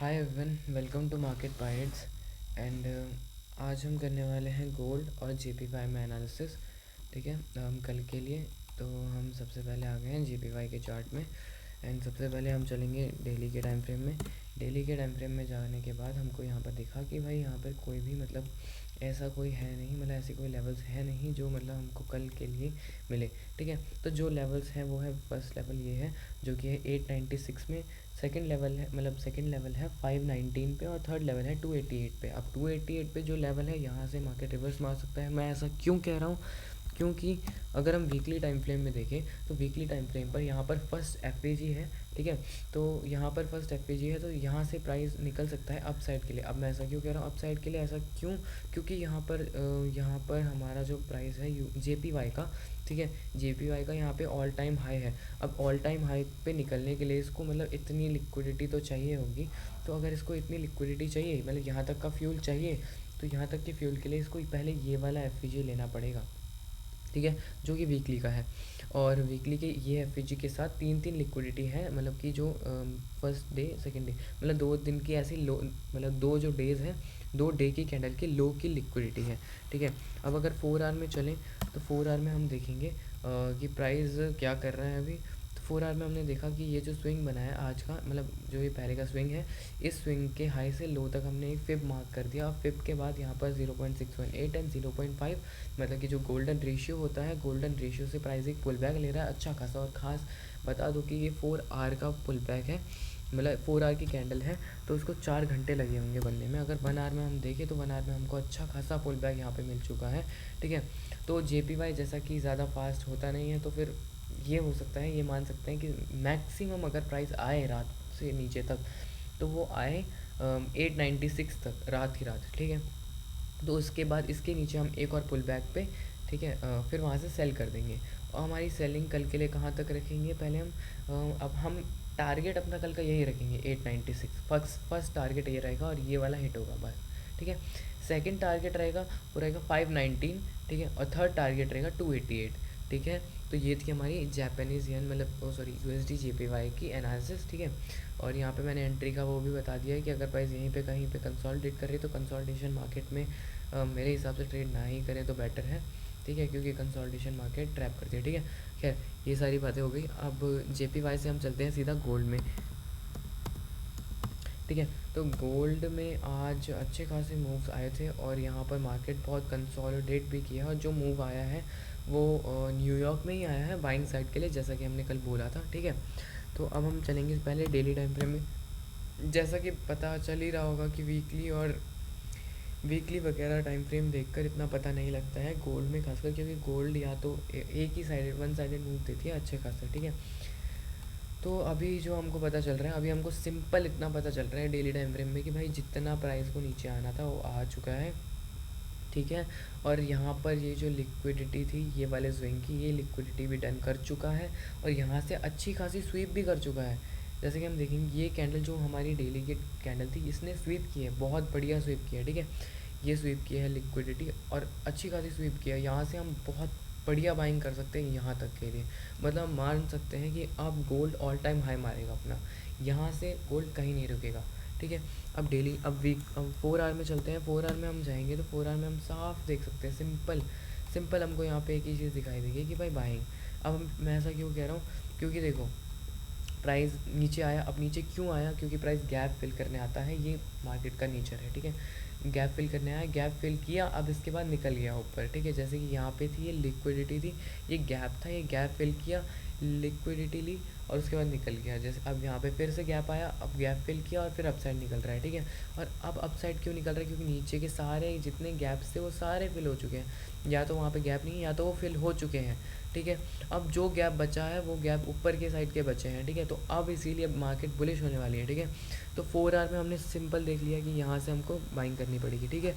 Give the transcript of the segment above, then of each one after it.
Hi everyone, welcome to market pirates. And आज हम करने वाले हैं गोल्ड और जीपीवाई में एनालिसिस। ठीक है, हम कल के लिए तो हम सबसे पहले आ गए हैं जीपीवाई के चार्ट में। एंड सबसे पहले हम चलेंगे डेली के टाइम फ्रेम में। डेली के टाइम फ्रेम में जाने के बाद हमको यहाँ पर दिखा कि भाई यहाँ पर कोई भी मतलब ऐसा कोई है नहीं, मतलब ऐसी कोई लेवल्स है नहीं जो मतलब हमको कल के लिए मिले। ठीक है, तो जो लेवल्स हैं वो है, फर्स्ट लेवल ये है जो कि है 896 में। सेकंड लेवल है, मतलब सेकंड लेवल है 519 पे, और थर्ड लेवल है 288 पे। अब 288 पे जो लेवल है यहाँ से मार्केट रिवर्स मार सकता है। मैं ऐसा क्यों कह रहा हूँ? क्योंकि अगर हम वीकली टाइम फ्रेम में देखें तो वीकली टाइम फ्रेम पर यहाँ पर फर्स्ट एफ है। ठीक है, तो यहाँ पर फर्स्ट एफ है, तो यहाँ से प्राइस निकल सकता है अप साइड के लिए। अब मैं ऐसा क्यों कह रहा हूँ अप साइड के लिए? ऐसा क्यों? क्योंकि यहाँ पर हमारा जो प्राइस है JPY का, ठीक है, JPY का यहाँ पे ऑल टाइम हाई है। अब ऑल टाइम हाई पे निकलने के लिए इसको मतलब इतनी लिक्विडिटी तो चाहिए होगी। तो अगर इसको इतनी लिक्विडिटी चाहिए, मतलब यहाँ तक का फ्यूल चाहिए, तो यहाँ तक के फ्यूल के लिए इसको पहले ये वाला एफ लेना पड़ेगा। ठीक है, जो कि वीकली का है। और वीकली के ये एफ के साथ तीन तीन लिक्विडिटी है, मतलब कि जो फर्स्ट डे सेकंड डे, मतलब 2 दिन की ऐसी लो, मतलब दो जो डेज़ हैं, 2 डे की कैंडल की लो की लिक्विडिटी है। ठीक है, अब अगर 4 आवर में चलें तो 4 आवर में हम देखेंगे कि प्राइस क्या कर रहा है अभी। तो 4 आवर में हमने देखा कि ये जो स्विंग बना है आज का, मतलब जो ये पहले का स्विंग है, इस स्विंग के हाई से लो तक हमने एक फिब मार्क कर दिया। अब फिब के बाद यहाँ पर 0.618 एंड 0.5, मतलब कि जो गोल्डन रेशियो होता है, गोल्डन रेशियो से प्राइस एक पुल बैक ले रहा है अच्छा खासा। और ख़ास बता दो कि ये 4 आवर का पुल बैक है, मतलब 4 आवर की कैंडल है, तो उसको 4 घंटे लगे होंगे बनने में। अगर 1 आवर में हम देखें तो 1 आवर में हमको अच्छा खासा पुल बैक यहाँ पे मिल चुका है। ठीक है, तो JPY जैसा कि ज़्यादा फास्ट होता नहीं है, तो फिर ये हो सकता है, ये मान सकते हैं कि मैक्सिमम अगर प्राइस आए रात से नीचे तक तो वो आए 896 तक रात ही रात। ठीक है, तो उसके बाद इसके नीचे हम एक और पुल बैक पे, ठीक है, फिर वहाँ से सेल कर देंगे। और हमारी सेलिंग कल के लिए कहाँ तक रखेंगे? पहले हम अब हम टारगेट अपना कल का यही रखेंगे 896। फर्स्ट टारगेट ये रहेगा और ये वाला हिट होगा बस। ठीक है, सेकंड टारगेट रहेगा वो रहेगा 519। ठीक है, और थर्ड टारगेट रहेगा 288। ठीक है, तो ये थी हमारी जापानीज़ येन, मतलब ओ सॉरी USD JPY की एनालिसिस। ठीक है, और यहाँ पे मैंने एंट्री का वो भी बता दिया है कि अगर प्राइस यहीं पे कहीं पे कंसोलिडेट करे तो कंसोलिडेशन मार्केट में मेरे हिसाब से ट्रेड ना ही करें तो बेटर है। ठीक है, क्योंकि कंसोलिडेशन मार्केट ट्रैप करती है। ठीक है, खैर ये सारी बातें हो गई। अब JPY से हम चलते हैं सीधा गोल्ड में। ठीक है, तो गोल्ड में आज अच्छे खासे मूव्स आए थे और यहाँ पर मार्केट बहुत कंसोलिडेट भी किया, और जो मूव आया है वो न्यूयॉर्क में ही आया है बाइंग साइड के लिए, जैसा कि हमने कल बोला था। ठीक है, तो अब हम चलेंगे पहले डेली टाइम फ्रेम में। जैसा कि पता चल ही रहा होगा कि वीकली वगैरह टाइम फ्रेम देखकर इतना पता नहीं लगता है गोल्ड में खासकर, क्योंकि गोल्ड या तो एक ही साइडेड वन साइडेड मूव देती है अच्छे खासा। ठीक है, तो अभी जो हमको पता चल रहा है, अभी हमको सिंपल इतना पता चल रहा है डेली टाइम फ्रेम में कि भाई जितना प्राइस को नीचे आना था वो आ चुका है। ठीक है, और यहाँ पर ये जो लिक्विडिटी थी ये वाले स्विंग की, ये लिक्विडिटी भी डन कर चुका है और यहाँ से अच्छी खासी स्वीप भी कर चुका है। जैसे कि हम देखेंगे ये कैंडल जो हमारी डेली की कैंडल थी, इसने स्वीप की है, बहुत बढ़िया स्वीप किया है। ठीक है, ये स्वीप किया है लिक्विडिटी और अच्छी खासी स्वीप किया है। यहाँ से हम बहुत बढ़िया बाइंग कर सकते हैं यहाँ तक के लिए, मतलब हम मान सकते हैं कि अब गोल्ड ऑल टाइम हाई मारेगा अपना, यहाँ से गोल्ड कहीं नहीं रुकेगा। ठीक है, अब डेली अब 4 आवर में चलते हैं। 4 आवर में हम जाएंगे तो 4 आवर में हम साफ देख सकते हैं, सिंपल सिंपल हमको यहाँ पे एक ही चीज़ दिखाई देगी कि भाई बाइंग। मैं ऐसा क्यों कह रहा हूँ? क्योंकि देखो प्राइस नीचे आया। अब नीचे क्यों आया? क्योंकि प्राइस गैप फिल करने आता है, ये मार्केट का नेचर है। ठीक है, गैप फिल करने आया, गैप फिल किया, अब इसके बाद निकल गया ऊपर। ठीक है, जैसे कि यहाँ पे थी ये लिक्विडिटी थी, ये गैप था, ये गैप फिल किया, लिक्विडिटी ली और उसके बाद निकल गया। जैसे अब यहाँ पे फिर से गैप आया, अब गैप फिल किया और फिर अपसाइड निकल रहा है। ठीक है, और अब अपसाइड क्यों निकल रहा है? क्योंकि नीचे के सारे जितने गैप्स थे वो सारे फिल हो चुके हैं, या तो वहाँ पे गैप नहीं है या तो वो फिल हो चुके हैं। ठीक है, अब जो गैप बचा है वो गैप ऊपर के साइड के बचे हैं। ठीक है, तो अब इसीलिए मार्केट बुलिश होने वाली है। ठीक है, तो 4 आवर में हमने सिंपल देख लिया कि यहाँ से हमको बाइंग करनी पड़ेगी। ठीक है,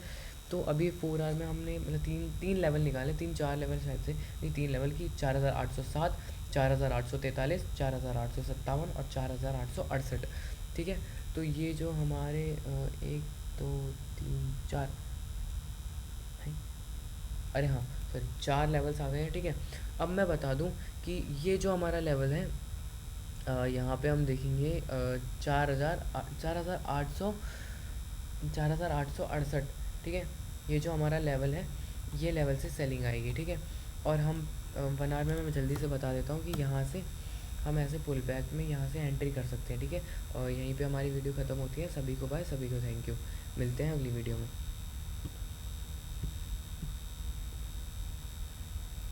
तो अभी 4 आवर में हमने मतलब तीन तीन लेवल निकाले, 3-4 लेवल शायद से नहीं, 3 लेवल की 4807, 4843, 4857 और 4868। ठीक है, तो ये जो हमारे 1 2 3 4, नहीं, अरे हाँ सॉरी, 4 लेवल्स आ गए हैं। ठीक है, अब मैं बता दूं कि ये जो हमारा लेवल है यहाँ पे हम देखेंगे 4,868, ठीक है। ये जो हमारा लेवल है, ये लेवल से सेलिंग आएगी, ठीक है। और हम 1 आवर में मैं जल्दी से बता देता हूँ कि यहाँ से हम ऐसे पुल बैक में यहाँ से एंट्री कर सकते हैं, ठीक है। और यहीं पे हमारी वीडियो ख़त्म होती है। सभी को बाय, सभी को थैंक यू। मिलते हैं अगली वीडियो में।